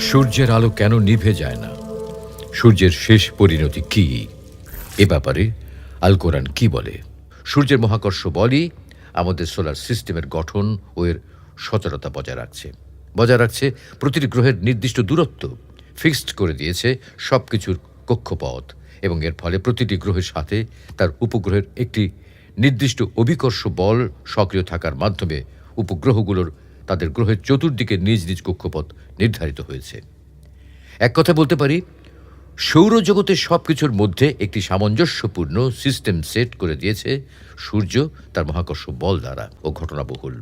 সূর্যের আলো কেন নিভে যায় না? সূর্যের শেষ পরিণতি কি? এ ব্যাপারে আল কোরআন কি বলে? সূর্যের মহাকর্ষ বলই আমাদের সোলার সিস্টেমের গঠন ও এর সচলতা বজায় রাখছে প্রতিটি গ্রহের নির্দিষ্ট দূরত্ব ফিক্সড করে দিয়েছে সবকিছুর কক্ষপথ, এবং এর ফলে প্রতিটি গ্রহের সাথে তার উপগ্রহের একটি নির্দিষ্ট অভিকর্ষ বল সক্রিয় থাকার মাধ্যমে উপগ্রহগুলোর তাদের গ্রহের চতুর্দিকে নিজ নিজ কক্ষপথ নির্ধারিত হয়েছে। এক কথা বলতে পারি, সৌরজগতের সবকিছুর মধ্যে একটি সামঞ্জস্যপূর্ণ সিস্টেম সেট করে দিয়েছে সূর্য তার মহাকর্ষ বল দ্বারা ও ঘটনাবহুল।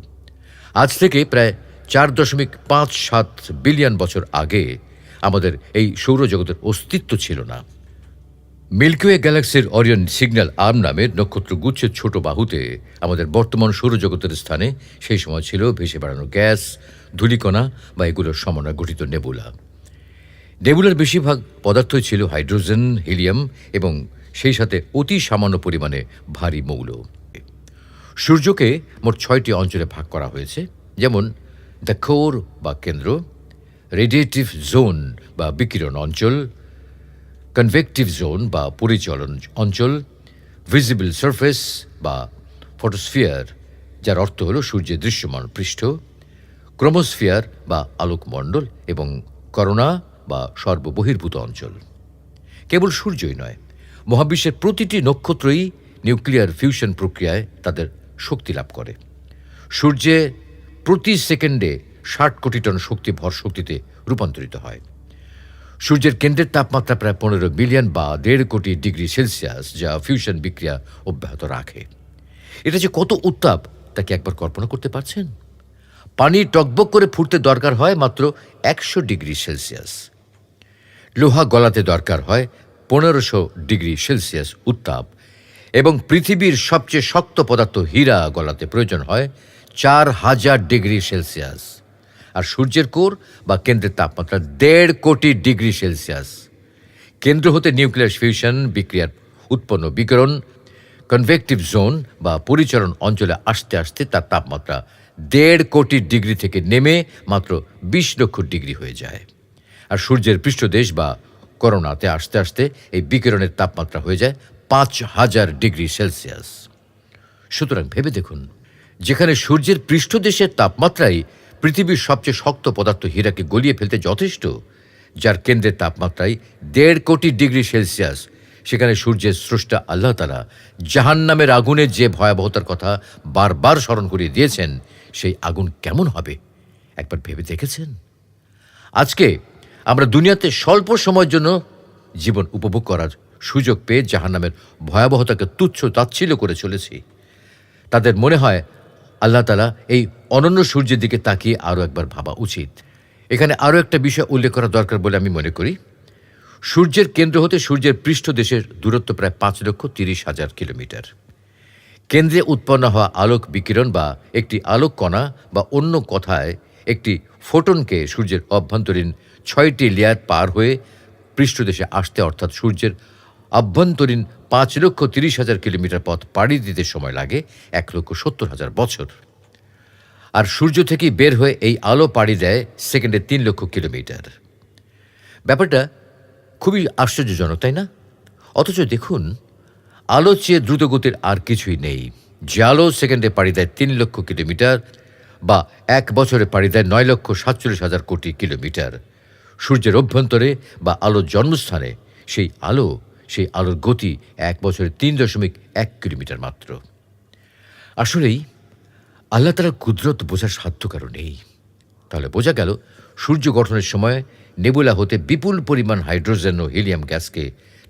আজ থেকে প্রায় 4.57 বিলিয়ন বছর আগে আমাদের এই সৌরজগতের অস্তিত্ব ছিল না। মিল্কিওয়ে গ্যালাক্সির অরিয়ন সিগন্যাল আর্ম নামের নক্ষত্রগুচ্ছের ছোট বাহুতে আমাদের বর্তমান সৌরজগতের স্থানে সেই সময় ছিল ভেসে বেড়ানো গ্যাস, ধূলিকণা বা এগুলোর সমন্বয়ে গঠিত নেবুলা। নেবুলার বেশিরভাগ পদার্থই ছিল হাইড্রোজেন, হিলিয়াম এবং সেই সাথে অতি সামান্য পরিমাণে ভারী মৌল। সূর্যকে মোট 6টি অঞ্চলে ভাগ করা হয়েছে, যেমন দ্য কোর বা কেন্দ্র, রেডিয়েটিভ জোন বা বিকিরণ অঞ্চল, কনভেকটিভ জোন বা পরিচলন অঞ্চল, ভিজিবল সারফেস বা ফটোস্ফিয়ার, যার অর্থ হল সূর্যের দৃশ্যমান পৃষ্ঠ, ক্রোমোস্ফিয়ার বা আলোকমণ্ডল, এবং করোনা বা সর্ববহির্ভূত অঞ্চল। কেবল সূর্যই নয়, মহাবিশ্বের প্রতিটি নক্ষত্রই নিউক্লিয়ার ফিউশন প্রক্রিয়ায় তাদের শক্তি লাভ করে। সূর্যে প্রতি সেকেন্ডে 60 কোটি টন শক্তি ভর শক্তিতে রূপান্তরিত হয়। সূর্যের কেন্দ্রের তাপমাত্রা প্রায় 15 বিলিয়ন বা 1.5 কোটি ডিগ্রি সেলসিয়াস, যা ফিউশন বিক্রিয়া অব্যাহত রাখে। এটা যে কত উত্তাপ তা কি একবার কল্পনা করতে পারছেন? পানি টকবক করে ফুটতে দরকার হয় মাত্র 100 ডিগ্রি সেলসিয়াস। লোহা গলাতে দরকার হয় 1500 ডিগ্রি সেলসিয়াস উত্তাপ, এবং পৃথিবীর সবচেয়ে শক্ত পদার্থ হীরা গলাতে প্রয়োজন হয় 4000 ডিগ্রি সেলসিয়াস। আর সূর্যের কোর বা কেন্দ্রের তাপমাত্রা 1.5 কোটি ডিগ্রি সেলসিয়াস। কেন্দ্র হতে নিউক্লিয়ার ফিউশন বিক্রিয়ার উৎপন্ন বিকিরণ কনভেকটিভ জোন বা পরিচলন অঞ্চলে আসতে আসতে তার তাপমাত্রা 1.5 কোটি ডিগ্রি থেকে নেমে মাত্র 20 লক্ষ ডিগ্রি হয়ে যায়। আর সূর্যের পৃষ্ঠদেশ বা করোনাতে আসতে আসতে এই বিকিরণের তাপমাত্রা হয়ে যায় 5000 ডিগ্রি সেলসিয়াস। সুতরাং ভেবে দেখুন, যেখানে সূর্যের পৃষ্ঠদেশের তাপমাত্রাই পৃথিবীর সবচেয়ে শক্ত পদার্থ হীরাকে গলিয়ে ফেলতে যথেষ্ট, যার কেন্দ্রের তাপমাত্রায় 1.5 কোটি ডিগ্রি সেলসিয়াস, সেখানে সূর্যের স্রষ্টা আল্লাহ তাআলা জাহান্নামের আগুনের যে ভয়াবহতার কথা বারবার স্মরণ করিয়ে দিয়েছেন, সেই আগুন কেমন হবে একবার ভেবে দেখেছেন? আজকে আমরা দুনিয়াতে স্বল্প সময়ের জন্য জীবন উপভোগ করার সুযোগ পেয়ে জাহান্নামের ভয়াবহতাকে তুচ্ছ তাচ্ছিল্য করে চলেছি। তাদের মনে হয় আল্লাহ তাআলা এই অনন্য সূর্যের দিকে তাকিয়ে আরও একবার ভাবা উচিত। এখানে আরও একটা বিষয় উল্লেখ করা দরকার বলে আমি মনে করি। সূর্যের কেন্দ্র হতে সূর্যের পৃষ্ঠদেশের দূরত্ব প্রায় 5,30,000 কিলোমিটার। কেন্দ্রে উৎপন্ন হওয়া আলোক বিকিরণ বা একটি আলোক কণা বা অন্য কথায় একটি ফোটনকে সূর্যের অভ্যন্তরীণ 6টি লেয়ার পার হয়ে পৃষ্ঠদেশে আসতে, অর্থাৎ সূর্যের অভ্যন্তরীণ 5,30,000 কিলোমিটার পথ পাড়ি দিতে সময় লাগে 1,70,000 বছর। আর সূর্য থেকেই বের হয়ে এই আলো পাড়ি দেয় সেকেন্ডে 3 লক্ষ কিলোমিটার। ব্যাপারটা খুবই আশ্চর্যজনক, তাই না? অথচ দেখুন, আলো চেয়ে দ্রুতগতির আর কিছুই নেই। যে আলো সেকেন্ডে পাড়ি দেয় 3 লক্ষ কিলোমিটার বা 1 বছরে পাড়ি দেয় 9,47,000 কোটি কিলোমিটার, সূর্যের অভ্যন্তরে বা আলোর জন্মস্থানে সেই আলোর গতি 1 বছরে 3.1 কিলোমিটার মাত্র। আসলেই আল্লাহ তাআলার কুদরত বোঝার সাধ্য কারো নেই। তাহলে বোঝা গেল, সূর্য গঠনের সময় নেবুলা হতে বিপুল পরিমাণ হাইড্রোজেন ও হিলিয়াম গ্যাসকে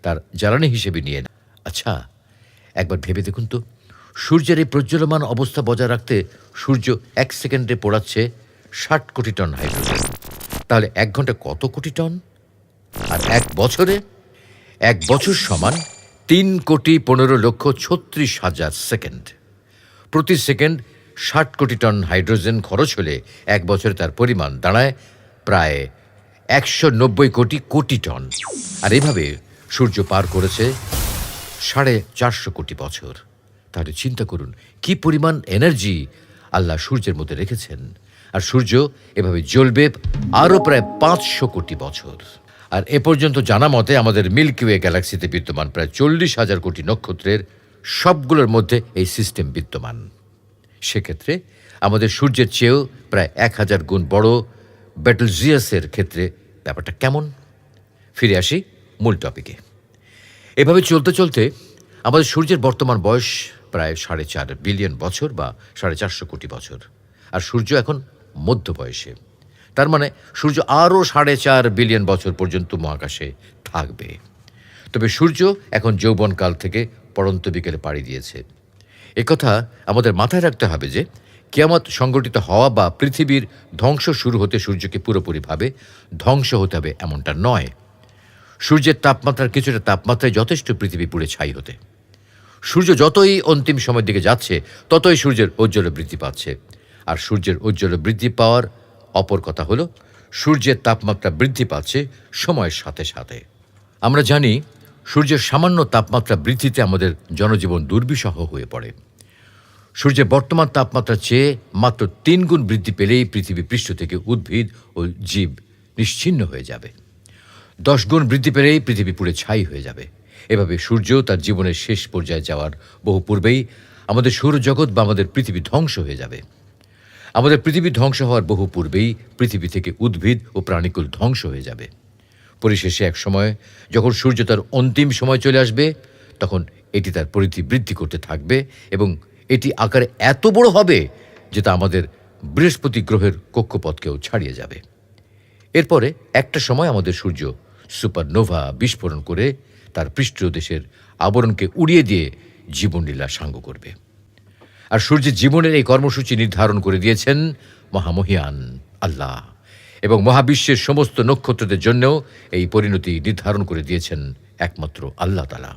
তার জ্বালানি হিসেবে নিয়ে নেয়। আচ্ছা, একবার ভেবে দেখুন তো, সূর্যের এই প্রজ্বলমান অবস্থা বজায় রাখতে সূর্য 1 সেকেন্ডে পোড়াচ্ছে 60 কোটি টন হাইড্রোজেন। তাহলে 1 ঘন্টা কত কোটি টন? আর 1 বছর সমান 3,15,36,000 সেকেন্ড। প্রতি সেকেন্ড 60 কোটি টন হাইড্রোজেন খরচ হলে 1 বছরে তার পরিমাণ দাঁড়ায় প্রায় 190 কোটি টন। আর এভাবে সূর্য পার করেছে 450 কোটি বছর। তাহলে চিন্তা করুন কি পরিমাণ এনার্জি আল্লাহ সূর্যের মধ্যে রেখেছেন। আর সূর্য এভাবে জ্বলবে আরও প্রায় 500 কোটি বছর। আর এ পর্যন্ত জানা মতে আমাদের মিল্কি ওয়ে গ্যালাক্সিতে বিদ্যমান প্রায় 40,000 কোটি নক্ষত্রের সবগুলোর মধ্যে এই সিস্টেম বিদ্যমান। সেক্ষেত্রে আমাদের সূর্যের চেয়েও প্রায় 1000 গুণ বড় বেটেলজিয়াসের ক্ষেত্রে ব্যাপারটা কেমন? ফিরে আসি মূল টপিকে। এভাবে চলতে চলতে আমাদের সূর্যের বর্তমান বয়স প্রায় 4.5 বিলিয়ন বছর বা 450 কোটি বছর। আর সূর্য এখন মধ্য বয়সে। তার মানে সূর্য আরও 4.5 বিলিয়ন বছর পর্যন্ত মহাকাশে থাকবে। তবে সূর্য এখন যৌবনকাল থেকে পড়ন্ত বিকেলে পাড়ি দিয়েছে। একথা আমাদের মাথায় রাখতে হবে যে কিয়ামত সংঘটিত হওয়া বা পৃথিবীর ধ্বংস শুরু হতে সূর্যকে পুরোপুরিভাবে ধ্বংস হতে হবে এমনটা নয়। সূর্যের তাপমাত্রার কিছুটা তাপমাত্রায় যথেষ্ট পৃথিবী পুড়ে ছাই হতে। সূর্য যতই অন্তিম সময়ের দিকে যাচ্ছে ততই সূর্যের ঔজ্জ্বল্য বৃদ্ধি পাচ্ছে। আর সূর্যের ঔজ্জ্বল্য বৃদ্ধি পাওয়ার অপর কথা হলো সূর্যের তাপমাত্রা বৃদ্ধি পাচ্ছে সময়ের সাথে সাথে। আমরা জানি সূর্যের সামান্য তাপমাত্রা বৃদ্ধিতে আমাদের জনজীবন দুর্বিষহ হয়ে পড়ে। সূর্যের বর্তমান তাপমাত্রার চেয়ে মাত্র 3 গুণ বৃদ্ধি পেলেই পৃথিবী পৃষ্ঠ থেকে উদ্ভিদ ও জীব নিশ্চিহ্ন হয়ে যাবে। 10 গুণ বৃদ্ধি পেলেই পৃথিবী পুড়ে ছাই হয়ে যাবে। এভাবে সূর্য তার জীবনের শেষ পর্যায়ে যাওয়ার বহু পূর্বেই আমাদের সৌরজগৎ বা আমাদের পৃথিবী ধ্বংস হয়ে যাবে। আমাদের পৃথিবী ধ্বংস হওয়ার বহু পূর্বেই পৃথিবী থেকে উদ্ভিদ ও প্রাণীকুল ধ্বংস হয়ে যাবে। পরিশেষে এক সময় যখন সূর্য তার অন্তিম সময় চলে আসবে তখন এটি তার পরিধি বৃদ্ধি করতে থাকবে এবং এটি আকারে এত বড় হবে যে তা আমাদের বৃহস্পতি গ্রহের কক্ষপথকেও ছাড়িয়ে যাবে। এরপরে একটা সময় আমাদের সূর্য সুপারনোভা বিস্ফোরণ করে তার পৃষ্ঠদেশের আবরণকে উড়িয়ে দিয়ে জীবনলীলা সাঙ্গ করবে। আর সূর্যের জীবনের এই কর্মসূচি নির্ধারণ করে দিয়েছেন মহামহিয়ান আল্লাহ এবং মহাবিশ্বের সমস্ত নক্ষত্রদের জন্যও এই পরিণতি নির্ধারণ করে দিয়েছেন একমাত্র আল্লাহ তাআলা।